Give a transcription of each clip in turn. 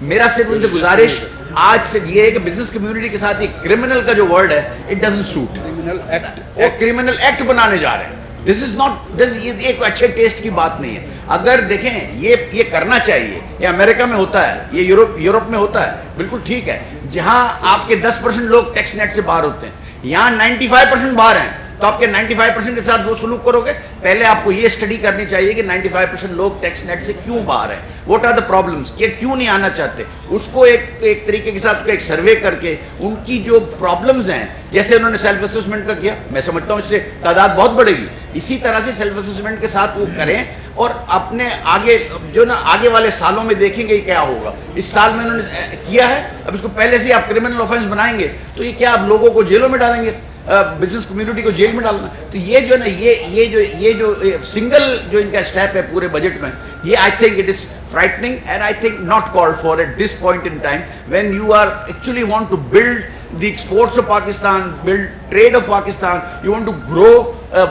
میرا صرف ان سے گزارش آج سے یہ ہے کہ بزنس کمیونٹی کے ساتھ یہ کرمنل کا جو ورڈ ہے it doesn't suit. Criminal act بنانے جا رہے ہیں. دس از ناٹ یہ ایک اچھے ٹیسٹ کی بات نہیں ہے. اگر دیکھیں یہ کرنا چاہیے, یہ امریکہ میں ہوتا ہے, یہ یورپ میں ہوتا ہے, بالکل ٹھیک ہے, جہاں آپ کے 10% لوگ ٹیکس نیٹ سے باہر ہوتے ہیں, یہاں 95% باہر ہیں, تو آپ کے 95% کے ساتھ وہ سلوک کرو گے. پہلے آپ کو یہ اسٹڈی کرنی چاہیے کہ 95% لوگ ٹیکس نیٹ سے کیوں باہر ہیں, واٹ آر دا پرابلمس, کہ کیوں نہیں آنا چاہتے. اس کو ایک طریقے کے ساتھ ایک سروے کر کے ان کی جو پرابلمز ہیں, جیسے انہوں نے سیلف اسسمنٹ کا کیا, میں سمجھتا ہوں اس سے تعداد بہت بڑھے گی. اسی طرح سے سیلف اسسمنٹ کے ساتھ وہ کریں اور اپنے آگے جو نا آگے والے سالوں میں دیکھیں گے کیا ہوگا. اس سال میں انہوں نے کیا ہے, اب اس کو پہلے سے آپ کرمنل آفینس بنائیں گے تو یہ کیا آپ لوگوں کو جیلوں میں ڈالیں گے, بزنس کمیونٹی کو جیل میں ڈالنا. تو یہ جو ہے نا یہ جو سنگل جو ان کا اسٹیپ ہے پورے بجٹ میں, یہ I think it is frightening and I think not called for at this point in time when you are actually want to build the exports of Pakistan, build trade of Pakistan, you want to grow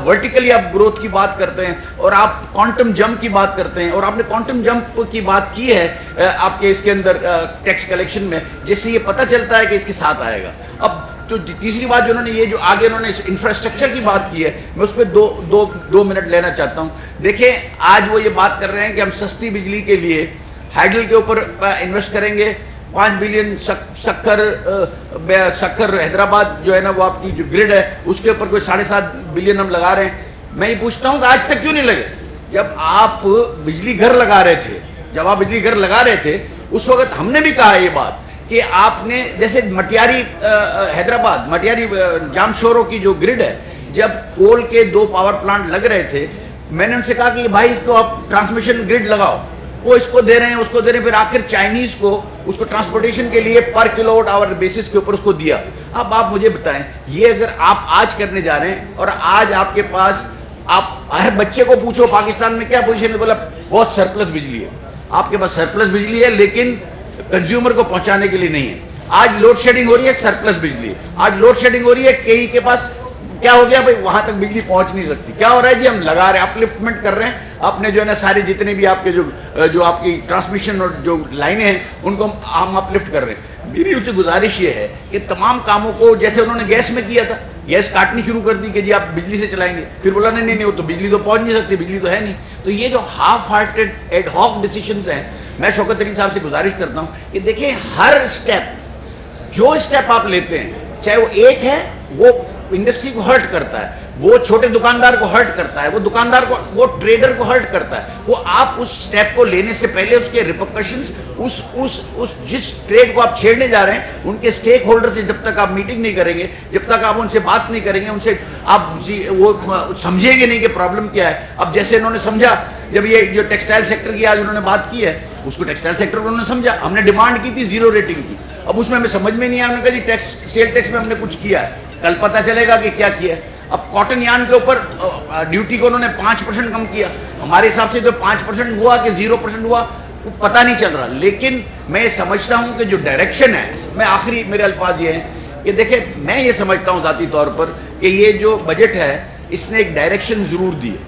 vertically. آپ growth کی بات کرتے ہیں اور آپ quantum jump کی بات کرتے ہیں, اور آپ نے quantum jump کی بات کی ہے آپ کے اس کے اندر ٹیکس کلیکشن میں, جس سے یہ پتہ چلتا ہے کہ اس کے ساتھ آئے گا. اب تو تیسری بات جو انہوں نے یہ جو آگے انہوں نے انفراسٹرکچر کی بات کی ہے, میں اس پہ دو منٹ لینا چاہتا ہوں. دیکھیں آج وہ یہ بات کر رہے ہیں کہ ہم سستی بجلی کے لیے ہائیڈل کے اوپر انویسٹ کریں گے, 5 بلین سکھر حیدرآباد جو ہے نا وہ آپ کی جو گرڈ ہے اس کے اوپر کوئی 7.5 بلین ہم لگا رہے ہیں. میں یہ پوچھتا ہوں کہ آج تک کیوں نہیں لگے؟ جب آپ بجلی گھر لگا رہے تھے اس وقت ہم نے بھی کہا یہ بات کہ آپ نے جیسے مٹیاری حیدرآباد, مٹیاری جام شورو کی جو گرڈ ہے, جب کول کے 2 پاور پلانٹ لگ رہے تھے, میں نے ان سے کہا کہ بھائی اس کو آپ ٹرانسمیشن گرڈ لگاؤ, وہ اس کو دے رہے ہیں اس کو دے رہے ہیں, پھر آخر چائنیز کو اس کو ٹرانسپورٹیشن کے لیے پر کلو واٹ آور بیسس کے اوپر اس کو دیا. اب آپ مجھے بتائیں یہ اگر آپ آج کرنے جا رہے ہیں اور آج آپ کے پاس, آپ ہر بچے کو پوچھو پاکستان میں کیا پوزیشن ہے, بولا بہت سرپلس بجلی ہے. آپ کے پاس سرپلس بجلی ہے لیکن کنزیومر کو پہنچانے کے لیے نہیں ہے. آج لوڈ شیڈنگ ہو رہی ہے, سرپلس بجلی ہے. آج لوڈ شیڈنگ ہو رہی ہے, کئی کے پاس کیا ہو گیا بھائی, وہاں تک بجلی پہنچ نہیں سکتی. کیا ہو رہا ہے جی, ہم لگا رہے ہیں, اپلفٹمنٹ کر رہے ہیں اپنے جو ہے نا سارے جتنے بھی آپ کے جو آپ کی ٹرانسمیشن اور جو لائنیں ہیں ان کو ہم اپلفٹ کر رہے ہیں. میری ان سے گزارش یہ ہے کہ تمام کاموں کو جیسے انہوں نے گیس میں کیا تھا, گیس کاٹنی شروع کر دی کہ جی آپ بجلی سے چلائیں گے, پھر بولا نہیں وہ تو بجلی تو پہنچ نہیں سکتی, بجلی تو ہے نہیں. تو یہ جو half hearted ad hoc decisions ہیں, میں شوکت ترین صاحب سے گزارش کرتا ہوں کہ دیکھیں ہر اسٹیپ جو اسٹیپ آپ لیتے ہیں, چاہے وہ ایک ہے وہ انڈسٹری کو ہرٹ کرتا ہے, وہ چھوٹے دکاندار کو ہرٹ کرتا ہے, وہ دکاندار کو, وہ ٹریڈر کو ہرٹ کرتا ہے, وہ آپ اس اسٹیپ کو لینے سے پہلے اس کے ریپرکشنز اس جس ٹریڈ کو آپ چھیڑنے جا رہے ہیں ان کے سٹیک ہولڈر سے جب تک آپ میٹنگ نہیں کریں گے, جب تک آپ ان سے بات نہیں کریں گے, ان سے آپ وہ سمجھیں گے نہیں کہ پرابلم کیا ہے. اب جیسے انہوں نے سمجھا جب یہ جو ٹیکسٹائل سیکٹر کی آج انہوں نے بات کی ہے, اس کو ٹیکسٹائل سیکٹر کو انہوں نے سمجھا, ہم نے ڈیمانڈ کی تھی 0 ریٹنگ کی, اب اس میں ہمیں سمجھ میں نہیں آیا, انہوں نے کہا جی ٹیکس سیل ٹیکس میں ہم نے کچھ کیا ہے, کل پتہ چلے گا کہ کیا کیا ہے. اب کاٹن یارن کے اوپر ڈیوٹی کو انہوں نے 5% کم کیا, ہمارے حساب سے تو 5% ہوا کہ 0% ہوا پتہ نہیں چل رہا. لیکن میں سمجھتا ہوں کہ جو ڈائریکشن ہے, میں آخری میرے الفاظ یہ ہیں کہ دیکھیں میں یہ سمجھتا ہوں ذاتی طور پر کہ یہ جو بجٹ ہے اس نے ایک ڈائریکشن ضرور دی ہے,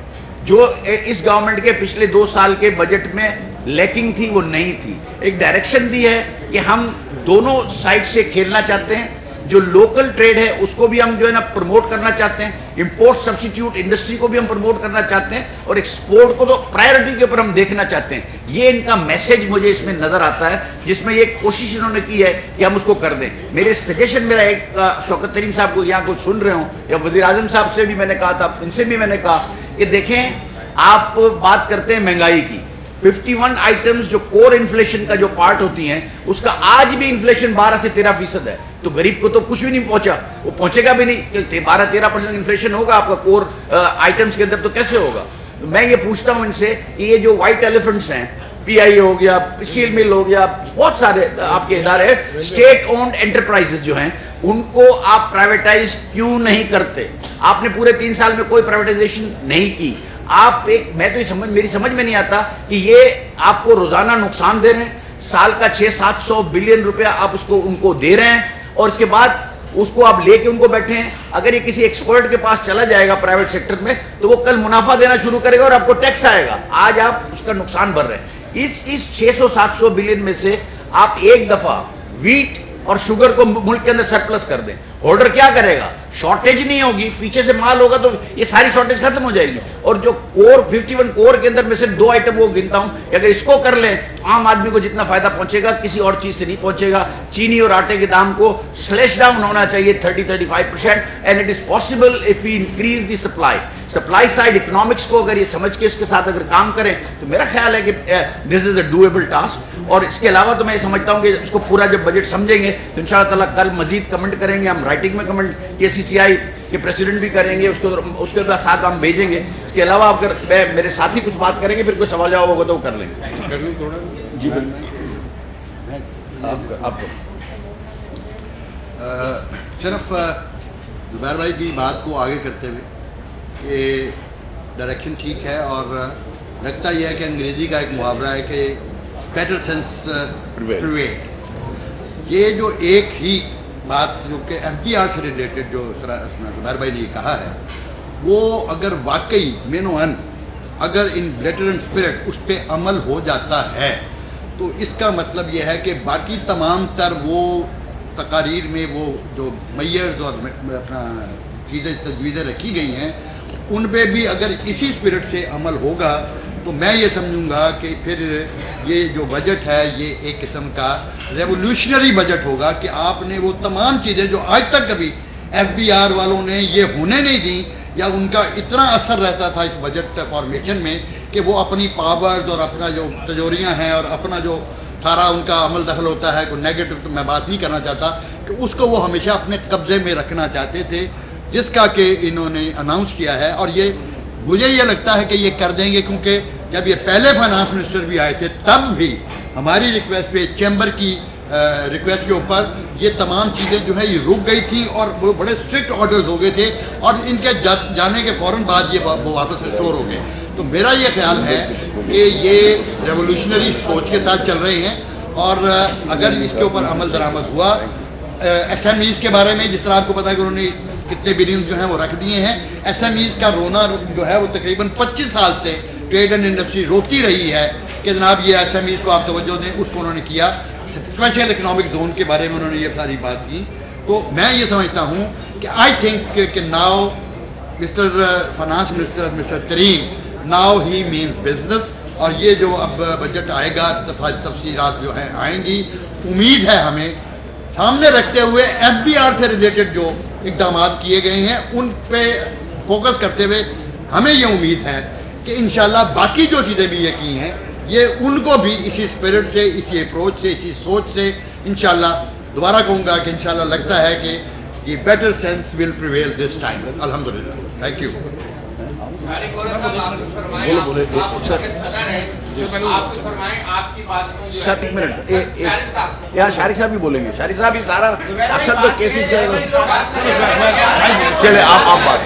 جو اس گورنمنٹ کے پچھلے 2 سال کے بجٹ میں لیکنگ تھی وہ نہیں تھی. ایک ڈائریکشن دی ہے کہ ہم دونوں سائڈ سے کھیلنا چاہتے ہیں, جو لوکل ٹریڈ ہے اس کو بھی ہم جو ہے نا پروموٹ کرنا چاہتے ہیں, امپورٹ سبسٹیٹیوٹ انڈسٹری کو بھی ہم پروموٹ کرنا چاہتے ہیں, اور ایکسپورٹ کو تو پرائیورٹی کے اوپر ہم دیکھنا چاہتے ہیں. یہ ان کا میسج مجھے اس میں نظر آتا ہے, جس میں یہ کوشش انہوں نے کی ہے کہ ہم اس کو کر دیں. میرے سجیشن میرا ایک شوکت ترین صاحب کو یہاں کچھ سن رہے ہوں, یا وزیر اعظم صاحب سے بھی میں نے کہا تھا, ان سے بھی میں نے کہا کہ دیکھیں آپ بات کرتے ہیں مہنگائی کی, 51 آئٹمز جو کور انفلیشن کا جو پارٹ ہوتی ہیں اس کا آج بھی انفلیشن 12 سے 13% ہے. تو غریب کو تو کچھ بھی نہیں پہنچا, وہ پہنچے گا بھی نہیں. 12-13% انفلیشن ہوگا آپ کا کور آئٹمز کے اندر, تو کیسے ہوگا؟ میں یہ پوچھتا ہوں ان سے کہ یہ جو وائٹ ایلیفنٹس ہیں, پی آئی ہو گیا, اسٹیل مل ہو گیا, بہت سارے آپ کے ادارے اسٹیٹ اونڈ انٹرپرائزز جو ہیں, ان کو آپ پرائیویٹائز کیوں نہیں کرتے؟ آپ نے پورے 3 سال میں کوئی پرائیویٹائزیشن نہیں کی. آپ میں تو میری سمجھ میں نہیں آتا کہ یہ آپ کو روزانہ نقصان دے رہے ہیں, سال کا 600-700 بلین روپیہ آپ اس کو ان کو دے رہے ہیں, اور اس کے بعد اس کو آپ لے کے ان کو بیٹھے ہیں. اگر یہ کسی ایکسپرٹ کے پاس چلا جائے گا پرائیویٹ سیکٹر میں تو وہ کل منافع دینا شروع کرے گا اور آپ کو ٹیکس آئے گا. آج آپ اس کا نقصان بھر رہے ہیں. اس 600-700 بلین میں سے آپ ایک دفعہ ویٹ اور شوگر کو ملک کے اندر سرپلس کر دیں, ہولڈر کیا کرے گا؟ شارٹیج نہیں ہوگی, پیچھے سے مال ہوگا تو یہ ساری شارٹیج ختم ہو جائے گی. اور جو کور 51 کور کے اندر میں سے 2 آئٹم وہ گنتا ہوں کہ اگر اس کو کر لیں تو عام آدمی کو جتنا فائدہ پہنچے گا کسی اور چیز سے نہیں پہنچے گا. چینی اور آٹے کے دام کو سلیش ڈاؤن ہونا چاہیے 30-35%, and it is possible if we increase the supply side economics کو اگر یہ سمجھ کے اس کے ساتھ اگر کام کریں تو میرا خیال ہے کہ دس از اے ڈویبل ٹاسک. اور اس کے علاوہ تو میں یہ سمجھتا ہوں کہ اس کو پورا جب بجٹ سمجھیں گے تو انشاءاللہ تعالیٰ کل مزید کمنٹ کریں گے, ہم رائٹنگ میں کمنٹ KCCI کے پریسیڈنٹ بھی کریں گے, اس کے بعد ساتھ ہم بھیجیں گے. اس کے علاوہ اگر میرے ساتھی کچھ بات کریں گے پھر کوئی سوال جواب ہوگا تو وہ کر لیں گے. جی آپ صرف زبیر بھائی کی بات کو آگے کرتے ہوئے کہ ڈائریکشن ٹھیک ہے, اور لگتا یہ ہے کہ انگریزی کا ایک محاورہ ہے کہ بیٹر سینس پریویل. یہ جو ایک ہی بات جو کہ FBR سے ریلیٹڈ جو زبیر بھائی نے یہ کہا ہے, وہ اگر واقعی مینوان اگر ان لیٹر اینڈ اسپرٹ اس پہ عمل ہو جاتا ہے تو اس کا مطلب یہ ہے کہ باقی تمام تر وہ تقاریر میں وہ جو میئرز اور اپنا چیزیں تجویزیں رکھی گئی ہیں ان پہ بھی اگر اسی اسپرٹ سے عمل ہوگا تو میں یہ سمجھوں گا کہ پھر یہ جو بجٹ ہے یہ ایک قسم کا ریولوشنری بجٹ ہوگا کہ آپ نے وہ تمام چیزیں جو آج تک کبھی FBR والوں نے یہ ہونے نہیں دیں یا ان کا اتنا اثر رہتا تھا اس بجٹ فارمیشن میں کہ وہ اپنی پاورز اور اپنا جو تجوریاں ہیں اور اپنا جو سارا ان کا عمل دخل ہوتا ہے, کوئی نیگیٹو تو میں بات نہیں کرنا چاہتا, کہ اس کو وہ ہمیشہ اپنے قبضے میں رکھنا چاہتے تھے, جس کا کہ انہوں نے اناؤنس کیا ہے. اور یہ مجھے یہ لگتا ہے کہ یہ کر دیں گے, کیونکہ جب یہ پہلے فائنانس منسٹر بھی آئے تھے تب بھی ہماری ریکویسٹ پہ چیمبر کی ریکویسٹ کے اوپر یہ تمام چیزیں جو ہے یہ رک گئی تھی اور وہ بڑے اسٹرکٹ آرڈرز ہو گئے تھے, اور ان کے جانے کے فوراً بعد یہ وہ واپس ریسٹور ہو گئے. تو میرا یہ خیال ہے کہ یہ ریولوشنری سوچ کے ساتھ چل رہے ہیں, اور اگر اس کے اوپر عمل درآمد ہوا SMEs کے بارے میں, جس طرح آپ کو پتا ہے کہ انہوں نے کتنے بلین جو ہیں وہ رکھ دیے ہیں. SMEs کا رونا جو ہے وہ تقریباً 25 سال سے ٹریڈ اینڈ انڈسٹری روتی رہی ہے کہ جناب یہ SMEs کو آپ توجہ دیں, اس کو انہوں نے کیا. اسپیشل اکنامک زون کے بارے میں انہوں نے یہ ساری بات کی. تو میں یہ سمجھتا ہوں کہ آئی تھنک کہ now mister finance minister mister Tareen now he means business, اور یہ جو اب بجٹ آئے گا تفصیلات جو ہیں آئیں گی, امید ہے ہمیں سامنے رکھتے ہوئے FBR سے ریلیٹڈ جو اقدامات کیے گئے ہیں ان پہ فوکس کرتے ہوئے ہمیں یہ امید ہے کہ انشاءاللہ باقی جو چیزیں بھی یہ کی ہیں یہ ان کو بھی اسی اسپرٹ سے, اسی اپروچ سے, اسی سوچ سے انشاءاللہ دوبارہ کہوں گا کہ انشاءاللہ لگتا ہے کہ یہ better sense will prevail this time. الحمدللہ. Thank you. سر ایک منٹ, یہاں شارق صاحب بھی بولیں گے. شارق صاحب یہ سارا اصل تو کیسز سے چلے آپ بات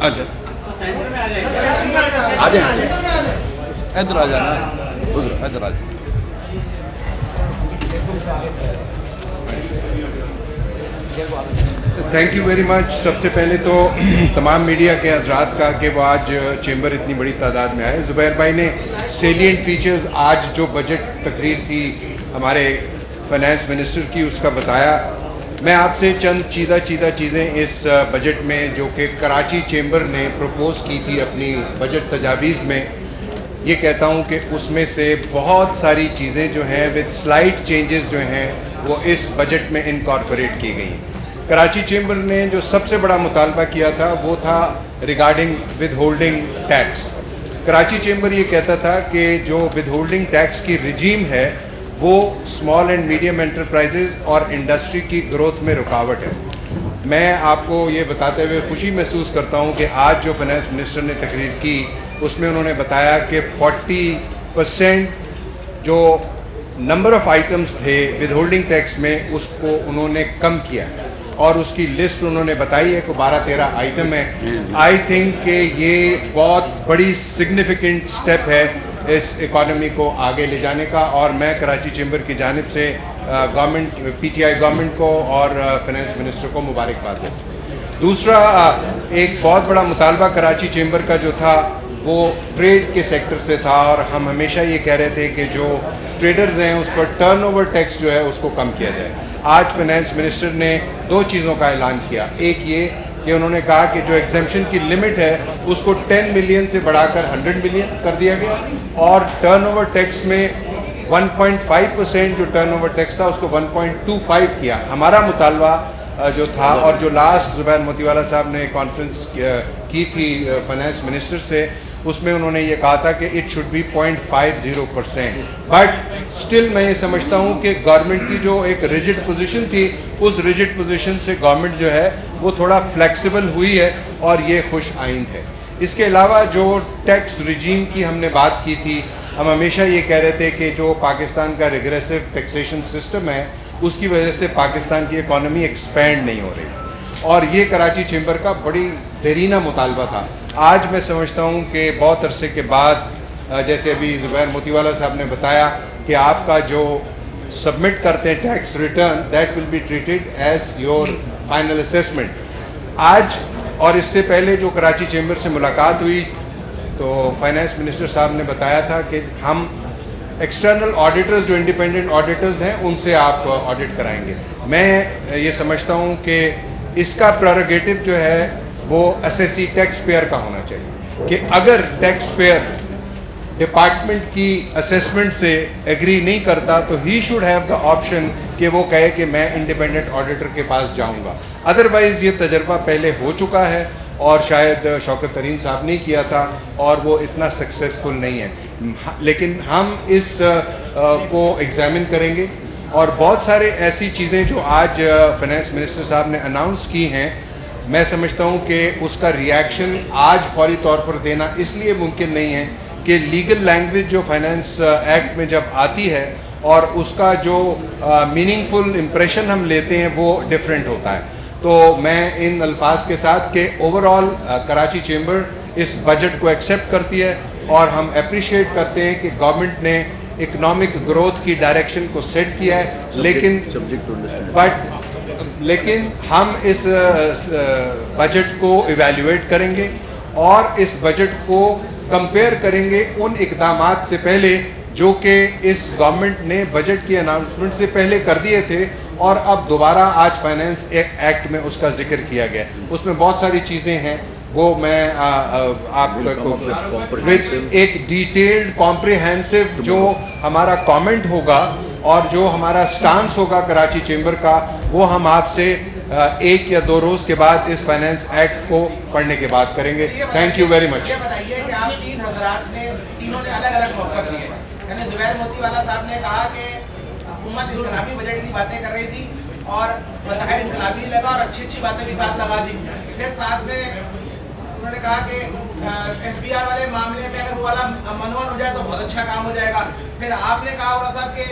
آ جائیں. ادھر آ جانا, ادھر آ جانا. Thank you very much. سب سے پہلے تو تمام میڈیا کے حضرات کا کہ وہ آج چیمبر اتنی بڑی تعداد میں آئے. زبیر بھائی نے سیلینٹ فیچرز آج جو بجٹ تقریر تھی ہمارے فائنانس منسٹر کی اس کا بتایا. میں آپ سے چند چیدہ چیزیں اس بجٹ میں جو کہ کراچی چیمبر نے پروپوز کی تھی اپنی بجٹ تجاویز میں, یہ کہتا ہوں کہ اس میں سے بہت ساری چیزیں جو ہیں وتھ سلائٹ چینجز جو ہیں وہ اس بجٹ میں انکارپوریٹ کی گئی ہیں. کراچی چیمبر نے جو سب سے بڑا مطالبہ کیا تھا وہ تھا regarding withholding tax. Karachi chamber یہ کہتا تھا کہ جو ود ہولڈنگ ٹیکس کی رجیم ہے وہ اسمال اینڈ میڈیم انٹرپرائزز اور انڈسٹری کی گروتھ میں رکاوٹ ہے. میں آپ کو یہ بتاتے ہوئے خوشی محسوس کرتا ہوں کہ آج جو فائنانس منسٹر نے تقریر کی اس میں انہوں نے بتایا کہ 40% جو نمبر آف آئٹمس تھے ود ہولڈنگ ٹیکس میں اس کو انہوں نے کم کیا, اور اس کی لسٹ انہوں نے بتائی ہے کہ 12-13 آئٹم ہے. آئی تھنک کہ یہ بہت بڑی سگنیفیکنٹ سٹیپ ہے اس اکانومی کو آگے لے جانے کا, اور میں کراچی چیمبر کی جانب سے گورنمنٹ PTI گورنمنٹ کو اور فائنانس منسٹر کو مبارکباد دیتا ہوں. دوسرا ایک بہت بڑا مطالبہ کراچی چیمبر کا جو تھا وہ ٹریڈ کے سیکٹر سے تھا، اور ہم ہمیشہ یہ کہہ رہے تھے کہ جو ٹریڈرز ہیں اس پر ٹرن اوور ٹیکس جو ہے اس کو کم کیا جائے۔ آج فائنانس منسٹر نے 2 چیزوں کا اعلان کیا، ایک یہ کہ انہوں نے کہا کہ جو ایگزمپشن کی لمٹ ہے اس کو 10 ملین سے بڑھا کر 100 ملین کر دیا گیا، اور ٹرن اوور ٹیکس میں 1.5% جو ٹرن اوور ٹیکس تھا اس کو 1.25 کیا۔ ہمارا مطالبہ جو تھا، اور جو لاسٹ زبیر موتی والا صاحب نے کانفرنس کی تھی فائنانس منسٹر سے، اس میں انہوں نے یہ کہا تھا کہ it should be 0.50%، but still میں یہ سمجھتا ہوں کہ گورنمنٹ کی جو ایک ریجڈ پوزیشن تھی، اس ریجڈ پوزیشن سے گورنمنٹ جو ہے وہ تھوڑا فلیکسیبل ہوئی ہے، اور یہ خوش آئند ہے۔ اس کے علاوہ جو ٹیکس ریجیم کی ہم نے بات کی تھی، ہم ہمیشہ یہ کہہ رہے تھے کہ جو پاکستان کا ریگریسو ٹیکسیشن سسٹم ہے اس کی وجہ سے پاکستان کی اکانومی ایکسپینڈ نہیں ہو رہی، اور یہ کراچی چیمبر کا بڑی دیرینہ مطالبہ تھا۔ آج میں سمجھتا ہوں کہ بہت عرصے کے بعد، جیسے ابھی زبیر موتی والا صاحب نے بتایا کہ آپ کا جو سبمٹ کرتے ہیں tax return, that will be treated as your final assessment. آج اور اس سے پہلے جو کراچی چیمبر سے ملاقات ہوئی تو فائنانس منسٹر صاحب نے بتایا تھا کہ ہم ایکسٹرنل آڈیٹرز جو انڈیپینڈنٹ آڈیٹرز ہیں ان سے آپ آڈٹ کرائیں گے۔ میں یہ سمجھتا ہوں کہ اس کا پریروگیٹو جو ہے وہ اسیسی ٹیکس پیئر کا ہونا چاہیے، کہ اگر ٹیکس پیئر ڈپارٹمنٹ کی اسیسمنٹ سے ایگری نہیں کرتا تو he should have the option کہ وہ کہے کہ میں انڈیپینڈنٹ آڈیٹر کے پاس جاؤں گا۔ ادروائز یہ تجربہ پہلے ہو چکا ہے، اور شاید شوکت ترین صاحب نے کیا تھا اور وہ اتنا سکسیسفل نہیں ہے، لیکن ہم اس کو ایگزامن کریں گے، اور بہت سارے ایسی چیزیں جو آج فائنانس منسٹر صاحب نے اناؤنس کی ہیں، میں سمجھتا ہوں کہ اس کا ریئیکشن آج فوری طور پر دینا اس لیے ممکن نہیں ہے کہ لیگل لینگویج جو فائنانس ایکٹ میں جب آتی ہے اور اس کا جو میننگ فل امپریشن ہم لیتے ہیں وہ ڈیفرنٹ ہوتا ہے۔ تو میں ان الفاظ کے ساتھ کہ اوور آل کراچی چیمبر اس بجٹ کو ایکسیپٹ کرتی ہے، اور ہم اپریشیٹ کرتے ہیں کہ گورنمنٹ نے اکنامک گروتھ کی ڈائریکشن کو سیٹ کیا ہے، لیکن ہم اس بجٹ کو ایویلیویٹ کریں گے، اور اس بجٹ کو کمپیئر کریں گے ان اقدامات سے پہلے جو کہ اس گورنمنٹ نے بجٹ کی اناؤنسمنٹ سے پہلے کر دیے تھے، اور اب دوبارہ آج فائنانس ایکٹ میں اس کا ذکر کیا گیا۔ اس میں بہت ساری چیزیں ہیں، وہ میں آپ کو ایک ڈیٹیلڈ کمپریہنسو جو ہمارا کامنٹ ہوگا اور جو ہمارا سٹانس ہوگا کراچی چیمبر کا، وہ ہم آپ سے 1 یا 2 روز کے بعد اس فائنانس ایکٹ کو پڑھنے کے بعد کریں گے۔ تھینک یو ویری مچ۔ یہ بتائیے کہ آپ 3 حضرات نے تینوں نے الگ الگ موقف لیے، یعنی زبیر موتی والا صاحب نے کہا کہ حکومت انقلابی بجٹ کی باتیں کر رہی تھی اور بظاہر انقلابی نہیں لگا، اور اچھی اچھی باتیں بھی ساتھ لگا دی۔ پھر ساتھ میں انہوں نے کہا کہ ایف بی آر والے معاملے میں اگر وہ والا منوان ہو جائے تو بہت اچھا کام ہو جائے گا۔ پھر آپ نے کہا عورت صاحب کہ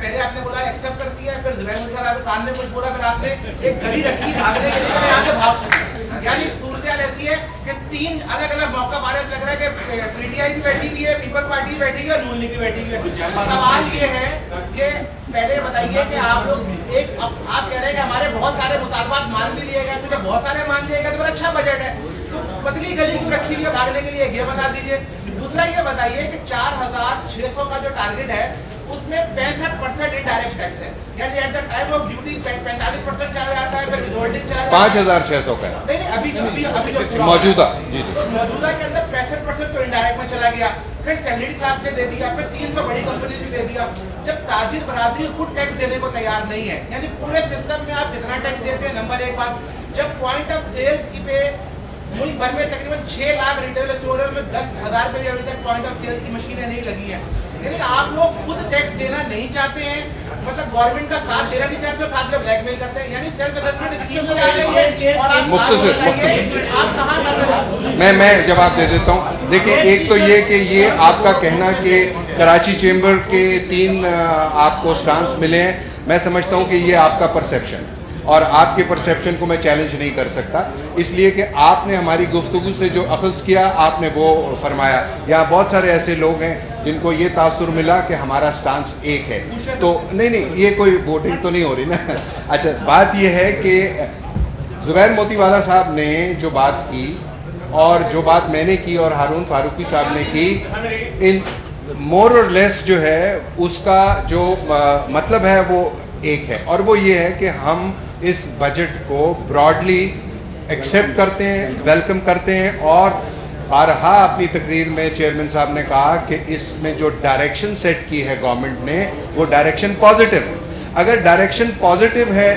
پہلے آپ نے بولا ایکسیپٹ کر دیا، پھر زبیر موتی صاحب خان نے کچھ بولا، پھر آپ نے ایک گھڑی رکھی بھاگنے کے لیے، آپ نے بھاگ سکتے، یعنی صورتحال ایسی ہے کہ 3 الگ الگ موقع بارے لگ رہا ہے کہ پی ٹی آئی بھی بیٹھی ہوئی ہے، پیپلز پارٹی بھی بیٹھی ہوئی ہے، اور نون لیگ بھی بیٹھی ہوئی ہے۔ سوال یہ ہے کہ پہلے بتائیے کہ آپ لوگ آپ کہہ رہے ہیں کہ ہمارے بہت سارے مطالبات مان بھی لیے گئے، تو جب بہت سارے مان لیے گئے تو اچھا بجٹ ہے، تو پتلی گلی کیوں رکھی ہوئی ہے بھاگنے کے لیے، یہ بتا دیجیے۔ دوسرا یہ بتائیے کہ 4600 کا جو ٹارگیٹ ہے اس میں 65% انڈائریکٹ ٹیکس ہے، یعنی at the time of duty 45% چلا جاتا ہے، پھر ریزولٹنگ چلا جاتا ہے 5600 کا نہیں ابھی جو موجودہ، جی جی موجودہ کے اندر 65% تو انڈائریکٹ میں چلا گیا، پھر سیلریڈ کلاس نے دے دیا، پھر 300 بڑی کمپنیز نے دے دیا۔ جب تاجر برادری خود ٹیکس دینے کو تیار نہیں ہے، یعنی پورے سسٹم میں آپ کتنا ٹیکس دیتے ہیں، نمبر 1 بات۔ جب پوائنٹ آف سیلز کی پہ ملک بھر میں تقریباً 6 لاکھ ریٹیل اسٹورز میں 10,000 پہ ابھی تک پوائنٹ آف سیلز کی مشینیں نہیں لگی ہیں، یعنی آپ لوگ خود ٹیکس دینا نہیں چاہتے ہیں، مطلب گورنمنٹ کا ساتھ دینا نہیں چاہتے، ساتھ میں بلیک میل کرتے ہیں، یعنی سیلف اسسمنٹ اسکیم میں آ رہی ہے، اور آپ کہاں کر رہے ہیں؟ میں جواب دے دیتا ہوں۔ دیکھیں، ایک تو یہ کہ یہ آپ کا کہنا کہ کراچی چیمبر کے 3 آپ کو سٹانس ملے ہیں، میں سمجھتا ہوں کہ یہ آپ کا پرسیپشن، اور آپ کے پرسیپشن کو میں چیلنج نہیں کر سکتا، اس لیے کہ آپ نے ہماری گفتگو سے جو اخذ کیا آپ نے وہ فرمایا۔ یہاں بہت سارے ایسے لوگ ہیں جن کو یہ تاثر ملا کہ ہمارا سٹانس ایک ہے، تو نہیں یہ کوئی ووٹنگ تو نہیں ہو رہی نا۔ اچھا، بات یہ ہے کہ زبیر موتی والا صاحب نے جو بات کی اور جو بات میں نے کی اور ہارون فاروقی صاحب نے کی, ان مور اور لیس جو ہے اس کا جو مطلب ہے وہ ایک ہے, اور وہ یہ ہے کہ ہم اس بجٹ کو براڈلی ایکسیپٹ کرتے ہیں, ویلکم کرتے ہیں, اور بارہا اپنی تقریر میں چیئرمین صاحب نے کہا کہ اس میں جو ڈائریکشن سیٹ کی ہے گورنمنٹ نے وہ ڈائریکشن پازیٹیو ہے. اگر ڈائریکشن پازیٹیو ہے,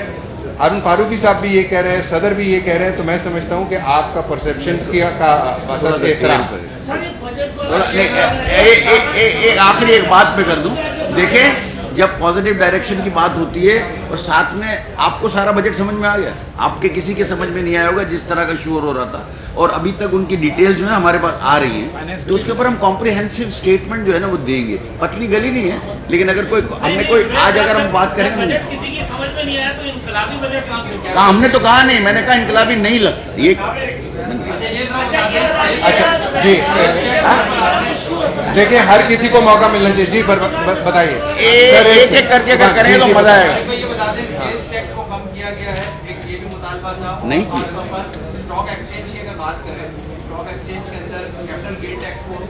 ہارون فاروقی صاحب بھی یہ کہہ رہے ہیں, صدر بھی یہ کہہ رہے ہیں, تو میں سمجھتا ہوں کہ آپ کا پرسیپشن کا احترام. ایک آخری ایک بات میں کر دوں, دیکھیں جب پازیٹیو ڈائریکشن کی بات ہوتی ہے اور ساتھ میں آپ کو سارا بجٹ سمجھ میں آ گیا, آپ کے کسی کے سمجھ میں نہیں آیا ہوگا جس طرح کا شور ہو رہا تھا, اور ابھی تک ان کی ڈیٹیلز جو ہے ہمارے پاس آ رہی ہیں, تو اس کے اوپر ہم کمپریہنسو اسٹیٹمنٹ جو ہے نا وہ دیں گے. پتلی گلی نہیں ہے, لیکن اگر کوئی ہم نے کوئی آج اگر ہم بات کریں گے کسی کی سمجھ میں نہیں آیا تو انقلابی بجٹ کہاں سے ہوگا؟ کہا, ہم نے تو کہا نہیں, میں نے کہا انقلابی نہیں لگتا یہ. اچھا جی دیکھیں ہر کسی کو موقع ملنا چاہیے. جی بتائیے, ایک ایک کر کے اگر کریں تو مزہ آئے گا. یہ بتا دیں سیلز ٹیکس کو کم کیا گیا ہے, ایک یہ بھی مطالبہ تھا. نہیں خاص طور پر اسٹاک ایکسچینج کی اگر بات کریں, اسٹاک ایکسچینج کے اندر کیپٹل گین ٹیکس کو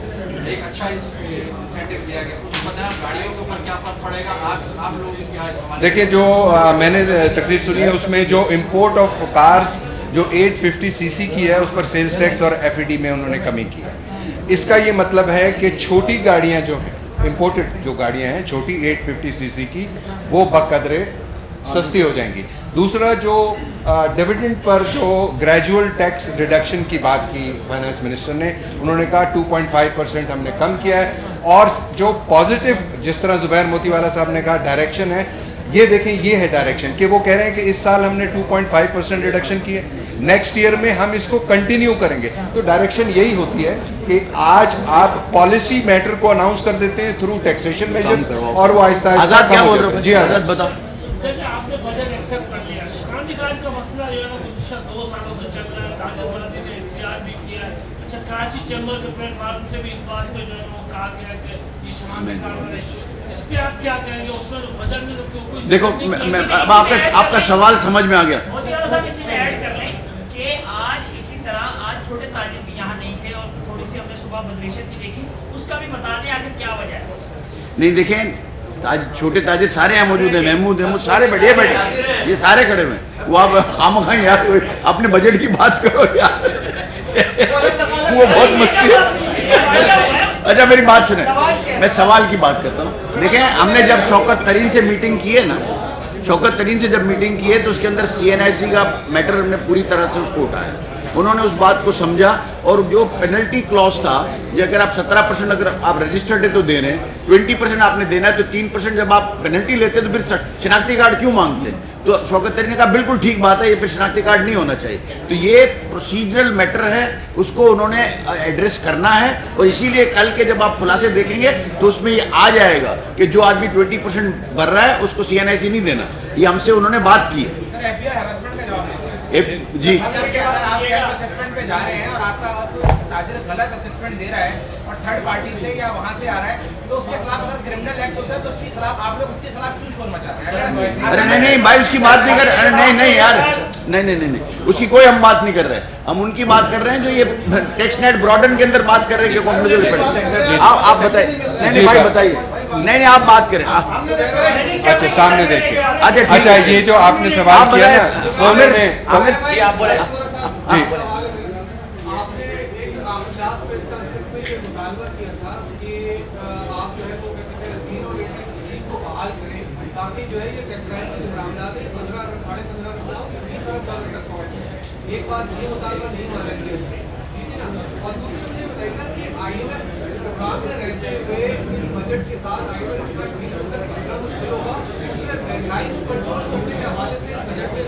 ایک اچھا انسینٹیو دیا گیا, اس کو پتہ ہے گاڑیوں کے اوپر کیا فرق پڑے گا, آپ لوگ کیا استعمال. دیکھیں جو میں نے تقریر سنی ہے اس میں جو امپورٹ آف کارز جو 850 سی سی کی ہے اس پر سیلز ٹیکس اور ایف ای ڈی میں انہوں نے کمی کی ہے. اس کا یہ مطلب ہے کہ چھوٹی گاڑیاں جو ہیں, امپورٹڈ جو گاڑیاں ہیں چھوٹی 850 سی سی کی, وہ بقدرے سستی ہو جائیں گی. دوسرا جو ڈیویڈنڈ پر جو گریجول ٹیکس ریڈکشن کی بات کی فائنانس منسٹر نے, انہوں نے کہا 2.5% ہم نے کم کیا ہے. اور جو پازیٹیو جس طرح زبیر موتی والا صاحب نے کہا ڈائریکشن ہے, یہ دیکھیں یہ ہے ڈائریکشن کہ وہ کہہ رہے ہیں کہ اس سال ہم نے 2.5% ریڈکشن کی ہے, نیکسٹ ایئر میں ہم اس کو کنٹینیو کریں گے. تو ڈائریکشن یہی ہوتی ہے کہ آج آپ پالیسی میٹر کو اناؤنس کر دیتے ہیں تھرو ٹیکسیشن میجرز, اور وہ آہستہ آزاد کیا بول آہستہ. رہے جی آزاد بتاؤ. آپ نے بجٹ ایکسپٹ کر لیا, کرانتی کارڈ کا مسئلہ جو ہے نا گزشتہ 2 سالوں سے چل رہا ہے, تاجر برادری نے احتجاج بھی کیا ہے. اچھا کراچی چیمبر کے پلیٹ فارم سے بھی اس بات پہ جو ہے وہ کہا گیا کہ یہ کرانتی کارڈ والا ایشو, اس پہ آپ کیا کہیں گے؟ اس میں بجٹ میں تو کوئی دیکھو اب آپ کا سوال سمجھ میں آ گیا. موتی والا صاحب اسی میں ایڈ کر لیں کہ آج اسی طرح آج چھوٹے تاجر بھی یہاں نہیں تھے اور تھوڑی سی ہم نے صبح بدریشت بھی دیکھی, اس کا بھی بتا دیں آخر کیا وجہ ہے. نہیں دیکھیں, چھوٹے تاجر سارے یہاں موجود ہیں, محمود سارے بیٹھے یہ سارے کھڑے ہوئے ہیں. وہ آپ خامخواہ یار اپنے بجٹ کی بات کرو یار, وہ بہت مستی ہے. اچھا میری بات سنیں, میں سوال کی بات کرتا ہوں. دیکھیں ہم نے جب شوکت ترین سے میٹنگ کی ہے نا, شوکت ترین سے جب میٹنگ کی ہے تو اس کے اندر CNIC کا میٹر ہم نے پوری طرح سے اس کو اٹھایا. انہوں نے اس بات کو سمجھا, اور جو پینلٹی کلوز تھا, یہ اگر آپ 17% اگر آپ رجسٹرڈ ہے تو دے رہے ہیں, 20% آپ نے دینا ہے, تو 3% جب آپ پینلٹی لیتے تو پھر شناختی کارڈ کیوں مانگتے ہیں؟ تو شوکت ترین نے کہا بالکل ٹھیک بات ہے, یہ پھر شناختی کارڈ نہیں ہونا چاہیے. تو یہ پروسیجرل میٹر ہے, اس کو انہوں نے ایڈریس کرنا ہے, اور اسی لیے کل کے جب آپ خلاصے دیکھیں گے تو اس میں یہ آ جائے گا کہ جو آدمی 20% بھر رہا ہے اس کو CNIC نہیں دینا. یہ ہم سے انہوں نے بات کی ہے. سر FBI ہراسمنٹ کا جواب دیں. جی اگر آپ سیلف اسسمنٹ پہ جا رہے ہیں اور آپ کا تاجر غلط اسسمنٹ دے رہا ہے اور تھرڈ پارٹی سے یا وہاں سے آ رہا ہے, تو اس کے خلاف اگر کرمنل ایکٹ ہوتا ہے تو اس کے خلاف آپ لوگ اس کے خلاف کیوں شور مچا رہے ہیں؟ ارے نہیں بھائی اس کی بات نہیں کر رہے. نہیں یار, نہیں اس کی کوئی ہم بات نہیں کر رہے. ہم ان کی بات کر رہے ہیں جو یہ ٹیکس نیٹ براڈن کے اندر بات کر رہے ہیں کہ آپ بتائیے. نہیں بھائی بتائیے. نہیں آپ بات کریں. اچھا سامنے دیکھیے. اچھا یہ جو آپ نے سوال کیا نا عامر نے, جی آپ نے ایک لاسٹ پریس کانفرنس میں یہ مطالبہ کیا تھا کہ آپ جو ہے وہ کہتے ہیں زیرو ریٹنگ کو بحال کریں تاکہ جو ہے یہ ٹیکسٹائل کے جو برآمدات ہیں 15 ارب 15.5 ارب یا 20 ارب ڈالر تک پہنچ جائے. ایک بات یہ مطالبہ نہیں مانا گیا, ٹھیک ہے نا. اور دوسری مجھے بتائیے نا کہ IMF پروگرام میں رہتے ہوئے اس بجٹ کے ساتھ IMF کا 20% کرنا مشکل ہوگا. مہنگائی کو کنٹرول کرنے کے حوالے سے بجٹ میں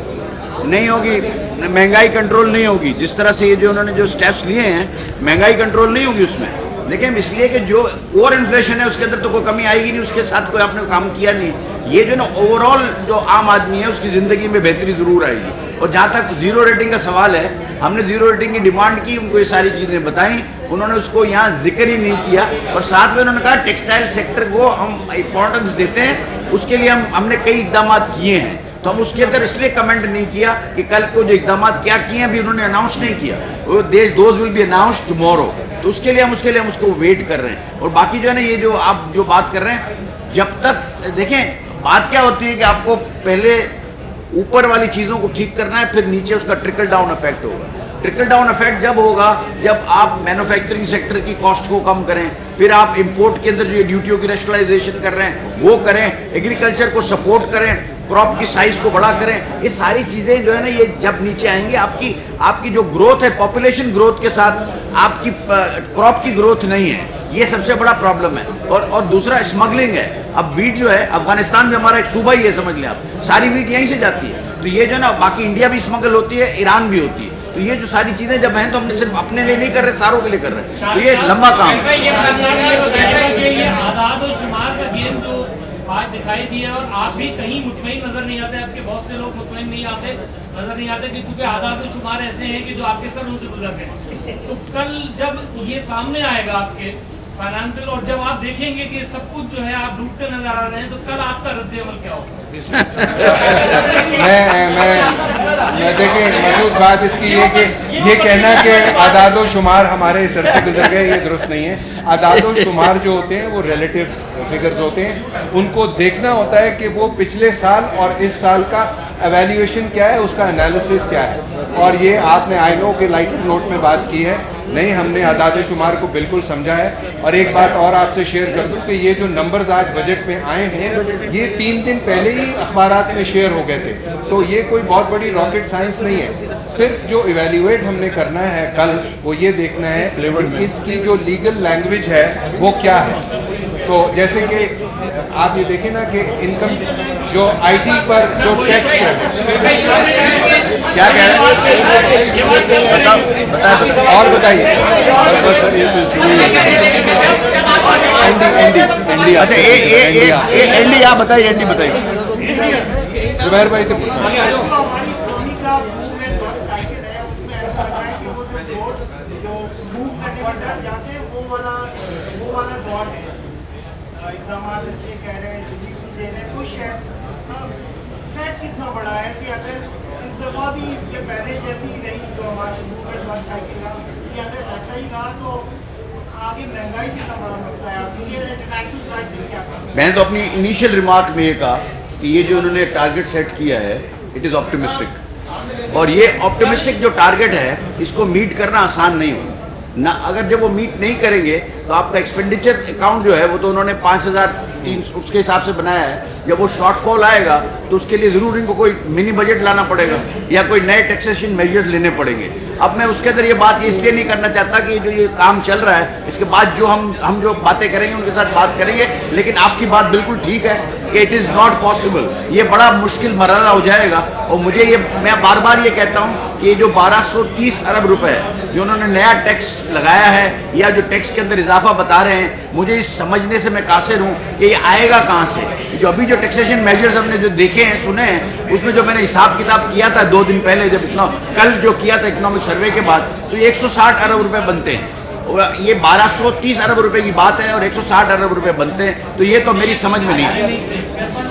نہیں ہوگی, مہنگائی کنٹرول نہیں ہوگی. جس طرح سے یہ جو انہوں نے جو سٹیپس لیے ہیں, مہنگائی کنٹرول نہیں ہوگی اس میں. دیکھیں اس لیے کہ جو اوور انفلیشن ہے اس کے اندر تو کوئی کمی آئے گی نہیں, اس کے ساتھ کوئی آپ نے کام کیا نہیں. یہ جو نا اوور آل جو عام آدمی ہے اس کی زندگی میں بہتری ضرور آئے گی. اور جہاں تک زیرو ریٹنگ کا سوال ہے, ہم نے زیرو ریٹنگ کی ڈیمانڈ کی, ان کو یہ ساری چیزیں بتائیں, انہوں نے اس کو یہاں ذکر ہی نہیں کیا. اور ساتھ میں انہوں نے کہا ٹیکسٹائل سیکٹر کو ہم امپورٹنس دیتے ہیں, اس کے لیے ہم نے کئی اقدامات کیے ہیں. تو ہم اس کے اندر اس لیے کمنٹ نہیں کیا کہ کل کو جو اقدامات کیا کیے ہیں ابھی انہوں نے اناؤنس نہیں کیا, وہ those will be announce tomorrow, تو اس کے لیے ہم اس کو ویٹ کر رہے ہیں. اور باقی جو ہے نا یہ جو آپ جو بات کر رہے ہیں, جب تک دیکھیں بات کیا ہوتی ہے کہ آپ کو پہلے اوپر والی چیزوں کو ٹھیک کرنا ہے, پھر نیچے اس کا ٹرکل ڈاؤن افیکٹ ہوگا. ٹرکل ڈاؤن افیکٹ جب ہوگا جب آپ مینوفیکچرنگ سیکٹر کی کاسٹ کو کم کریں, پھر آپ امپورٹ کے اندر جو ڈیوٹیوں کی ریشنلائزیشن کر رہے ہیں وہ کریں, ایگریکلچر کو سپورٹ کریں, کراپ کی سائز کو بڑا کریں. یہ ساری چیزیں جو ہے نا یہ جب نیچے آئیں گی, آپ کی جو گروتھ ہے پاپولیشن گروتھ کے ساتھ آپ کی کراپ کی گروتھ نہیں ہے, یہ سب سے بڑا پرابلم ہے. اور دوسرا اسمگلنگ ہے. اب ویٹ جو ہے افغانستان میں ہمارا ایک صوبہ ہی ہے, سمجھ لیں آپ, ساری ویٹ یہیں سے جاتی ہے. تو یہ جو ہے نا باقی انڈیا بھی اسمگل ہوتی ہے, ایران بھی ہوتی ہے. تو یہ جو ساری چیزیں جب ہیں تو ہم نے صرف اپنے لیے نہیں کر رہے, ساروں کے لیے کر رہے ہیں. تو یہ لمبا کام ہے. یہ اعداد و شمار کا گیم جو آج دکھائی دی ہے, اور آپ بھی کہیں مطمئن نظر نہیں آتے, آپ کے بہت سے لوگ مطمئن نظر نہیں آتے کہ چونکہ اعداد و شمار ایسے ہیں کہ جو آپ کے سروں سے گزر گئے. تو کل جب یہ سامنے آئے گا آپ کے فائنانشل, اور جب آپ دیکھیں گے کہ سب کچھ جو ہے آپ ڈوبتے نظر آ رہے ہیں, تو کل آپ کا رد عمل کیا ہوگا؟ میں دیکھیں مسعود, بات اس کی یہ کہ یہ کہنا کہ اعداد و شمار ہمارے سر سے گزر گئے, یہ درست نہیں ہے. اعداد و شمار جو ہوتے ہیں وہ ریلیٹیو فگرز ہوتے ہیں, ان کو دیکھنا ہوتا ہے کہ وہ پچھلے سال اور اس سال کا ایویلیویشن کیا ہے, اس کا انالیسس کیا ہے. اور یہ آپ نے آئی نو کہ لائٹ نوٹ میں بات کی ہے, نہیں, ہم نے اعداد و شمار کو بالکل سمجھا ہے. اور ایک بات اور آپ سے شیئر کر دوں کہ یہ جو نمبرز آج بجٹ میں آئے ہیں یہ 3 دن پہلے ہی اخبارات میں شیئر ہو گئے تھے. تو یہ کوئی بہت بڑی راکٹ سائنس نہیں ہے. صرف جو ایویلیویٹ ہم نے کرنا ہے کل وہ یہ دیکھنا ہے کہ اس کی جو لیگل لینگویج ہے وہ کیا ہے. تو جیسے کہ آپ یہ دیکھیں نا کہ انکم جو آئی ٹی پر جو ٹیکس کیا کہہ رہے ہیں, اور بتائیے. اچھا اینڈی آپ بتائیے, اینڈی بتائیے. زبیر بھائی سے اقدامات اچھے کہہ رہے ہیں, ڈلیوری دے رہے ہیں, خوش ہے. فیٹ کتنا بڑا ہے کہ اگر اس دفعہ بھی اس کے پہلے جیسی نہیں جو ہمارے موومنٹ بس سائیکل کا, کہ اگر ایسا ہی رہا تو آگے مہنگائی کتنا بڑا مسئلہ ہے. آپ یہ انٹرنیشنل پرائس کیا کریں؟ میں نے تو اپنی انیشیل ریمارک میں یہ کہا کہ یہ جو انہوں نے ٹارگٹ سیٹ کیا ہے اٹ از آپٹیمسٹک, اور یہ آپٹیمسٹک جو ٹارگٹ ہے اس کو میٹ کرنا آسان نہیں ہوگا نہ. اگر جب وہ میٹ نہیں کریں گے تو آپ کا ایکسپینڈیچر اکاؤنٹ جو ہے وہ تو انہوں نے 5,300 اس کے حساب سے بنایا ہے. جب وہ شارٹ فال آئے گا تو اس کے لیے ضرور ان کو کوئی منی بجٹ لانا پڑے گا یا کوئی نئے ٹیکسیشن میجرز لینے پڑیں گے. اب میں اس کے اندر یہ بات اس لیے نہیں کرنا چاہتا کہ جو یہ کام چل رہا ہے اس کے بعد جو ہم جو باتیں کریں گے ان کے ساتھ بات کریں گے. لیکن آپ کی بات بالکل ٹھیک ہے کہ اٹ از ناٹ پاسبل, یہ بڑا مشکل مرحلہ ہو جائے گا. اور مجھے یہ میں بار بار یہ کہتا ہوں کہ یہ جو 1230 ارب روپے جو انہوں نے نیا ٹیکس لگایا ہے یا جو ٹیکس کے اندر اضافہ بتا رہے ہیں, مجھے اس سمجھنے سے میں قاصر ہوں کہ یہ آئے گا کہاں سے. جو ابھی جو ٹیکسیشن میجرز ہم نے جو دیکھے ہیں سنے ہیں اس میں جو میں نے حساب کتاب کیا تھا 2 دن پہلے جب کل جو کیا تھا اکنامک سروے کے بعد, تو یہ 160 ارب روپے بنتے ہیں. یہ 1230 ارب روپے کی بات ہے اور 160 ارب روپے بنتے ہیں, تو یہ تو میری سمجھ میں نہیں ہے.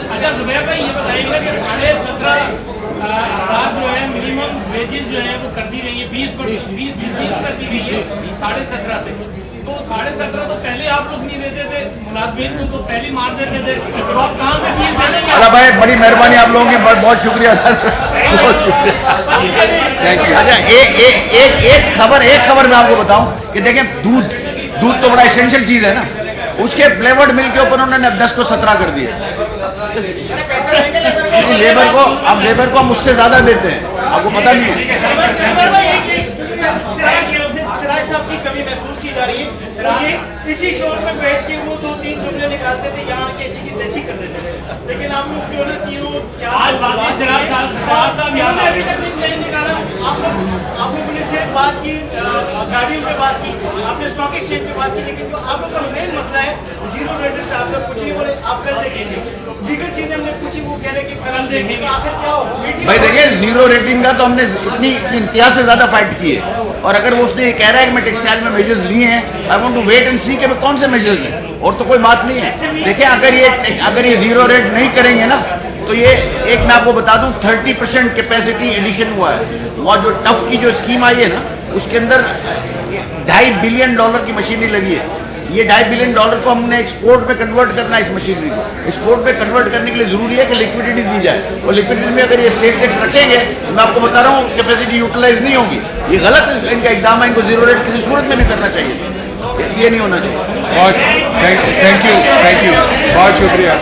اچھا زبیر بھائی یہ بتائیے گا کہ 17,500 جو ہے منیمم ویجز جو ہے وہ کر دی گئی ہے, 20% کر دی گئی ہے 17.5 سے. تو 17.5 تو پہلے آپ لوگ نہیں دیتے تھے, ملازمین کو تو پہلے مار دیتے تھے, تو آپ کہاں سے 20 دے دیں گے؟ ارے بھائی بڑی مہربانی آپ لوگوں کی, بہت شکریہ سر, بہت شکریہ, تھینک یو. اچھا ایک خبر میں آپ کو بتاؤں کہ دیکھیں دودھ تو بڑا ایسینشیل چیز ہے نا, اس کے فلیورڈ ملک کے اوپر انہوں نے 10 کو 17 کر دیا. لیبر کو ہم اس سے زیادہ دیتے ہیں, آپ کو پتہ نہیں ہے. سراج صاحب کی کمی محسوس کی جا رہی ہے. اسی شور میں بیٹھ کے وہ 2-3 جملے نکالتے تھے, یہاں کے ایسی کی دیسی کر دیتے تھے. لیکن آپ لوگ کیوں نے تینوں ابھی تک نہیں نکالا. آپ لوگوں نے صرف بات کی گاڑیوں پہ بات کی, آپ نے اسٹاک ایکسچینج پہ بات کی, لیکن جو آپ لوگ کا مین مسئلہ ہے زیرو ریٹنگ کا, آپ لوگ کچھ نہیں بولے, آپ کل دیکھیں گے. دیگر چیزیں ہم نے پوچھی وہ کہہ رہے کہ کل دیکھیں گے. آخر کیا ہو بھائی دیکھیں, زیرو ریٹنگ کا تو ہم نے اتنی امتیاز سے زیادہ فائٹ کی ہے, اور اگر وہ اس نے یہ کہہ رہا ہے کہ میں ٹیکسٹائل میں میجرز لیے ہیں, I want to wait and see کہ کون سے میجرز ہیں, اور تو کوئی بات نہیں ہے. دیکھیں اگر یہ زیرو ریٹ نہیں کریں گے نا تو یہ ایک میں آپ کو بتا دوں 30% کیپیسٹی ایڈیشن ہوا ہے. اور جو ٹف کی جو اسکیم آئی ہے نا اس کے اندر $2.5 بلین کی مشینری لگی ہے. یہ $2.5 بلین کو ہم نے ایکسپورٹ میں کنورٹ کرنا ہے. اس مشینری کو ایکسپورٹ میں کنورٹ کرنے کے لیے ضروری ہے کہ لیکوڈیٹی دی جائے, اور لیکوڈیٹی میں اگر یہ سیل ٹیکس رکھیں گے تو میں آپ کو بتا رہا ہوں کیپیسٹی یوٹیلائز نہیں ہوگی. یہ غلط ان کا اقدام ہے, ان کو زیرو ریٹ کسی صورت میں بھی کرنا چاہیے, یہ نہیں ہونا چاہیے. بہت تھینک یو بہت شکریہ.